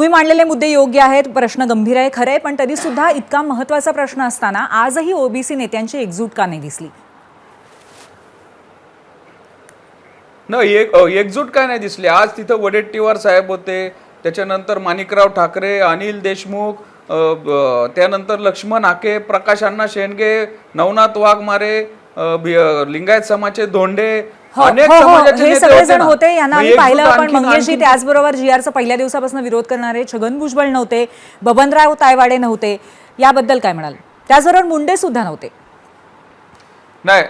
तुम्ही मांडलेले मुद्दे योग्य आहेत, प्रश्न गंभीर आहे, खरं आहे, पण तरी सुद्धा इतका महत्त्वाचा प्रश्न असताना आजही ओबीसी नेत्यांची एकजूट का नाही दिसली? एकजूट काय नाही दिसली. आज तिथं वडेट्टीवार साहेब होते, त्याच्यानंतर माणिकराव ठाकरे, अनिल देशमुख, त्यानंतर लक्ष्मण हाके, प्रकाश अण्णा शेंडगे, नवनाथ वाघमारे, लिंगायत समाजचे धोंडे, अनेक समाजाचे हे नेते सगळेजण ना. होते, यांना मग आम्ही एकजूट पाहिलं. पण आणखीन- मंगेशजी, त्याचबरोबर जी.आरचा पहिल्या दिवसापासून विरोध करणारे छगन भुजबळ नव्हते, बबनराव तायवाडे नव्हते, याबद्दल काय म्हणाल? त्याचबरोबर मुंडे सुद्धा नव्हते. नाही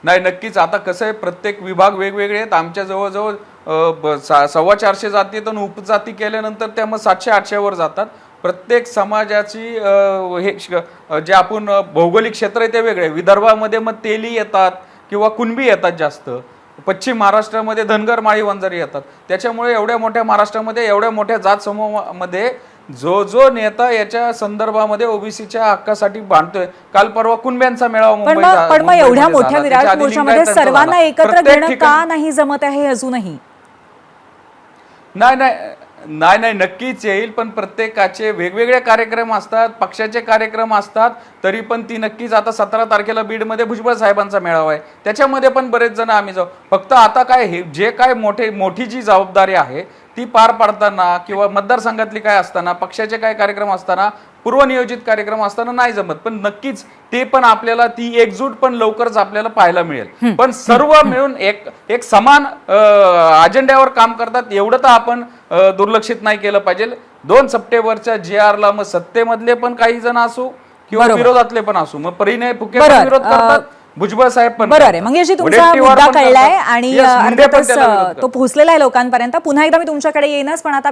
नाही नक्कीच. आता कसं आहे, प्रत्येक विभाग वेगवेगळे आहेत. आमच्या जवळजवळ 450 जाती आहेत आणि उपजाती केल्यानंतर त्या मग 700-800 वर जातात. प्रत्येक समाजाची जे आपण भौगोलिक क्षेत्र आहे ते वेगळे. विदर्भामध्ये मग तेली येतात किंवा कुणबी येतात जास्त. पश्चिम महाराष्ट्रामध्ये धनगर, माळी, वंजारी येतात. त्याच्यामुळे एवढ्या मोठ्या महाराष्ट्रामध्ये एवढ्या मोठ्या जात समूहामध्ये जो नेता याच्या संदर्भामध्ये ओबीसीच्या हक्कासाठी भांडतोय. काल परवा कुणब्यांचा मेळावा पण मग एवढ्या मोठ्या विराट मोर्चामध्ये सर्वांना एकत्र घेणं का नाही जमत आहे अजूनही? नाही नक्कीच येईल, पण प्रत्येकाचे वेगवेगळे कार्यक्रम असतात, पक्षाचे कार्यक्रम असतात. तरी पण ती नक्कीच आता 17 तारखेला बीडमध्ये भुजबळ साहेबांचा मेळावा आहे, त्याच्यामध्ये पण बरेच जण आम्ही जाऊ. फक्त आता काय, हे जे काय मोठी जी जबाबदारी आहे ती पार पाडताना किंवा मतदारसंघातली काय असताना, पक्षाचे काय कार्यक्रम असताना, पूर्वनियोजित कार्यक्रम असताना नाही जमत. पण नक्कीच ते पण आपल्याला ती एकजूट पण लवकरच आपल्याला पाहायला मिळेल. पण सर्व मिळून एक समान अजेंड्यावर काम करतात, एवढं तर आपण दुर्लक्षित नाही केलं पाहिजे. 2 सप्टेंबरच्या JRला मग सत्तेमधले पण काही जण असो किंवा विरोधातले पण असो, मग परिणय फुके पण विरोध करतात, भुजबळ साहेब पण. बरोबर आहे. मंगेशजी, तुमचा मुद्दा कळलाय आणि अर्थातच तो पोहोचलेला आहे लोकांपर्यंत. पुन्हा एकदा मी तुमच्याकडे येईनच, पण आता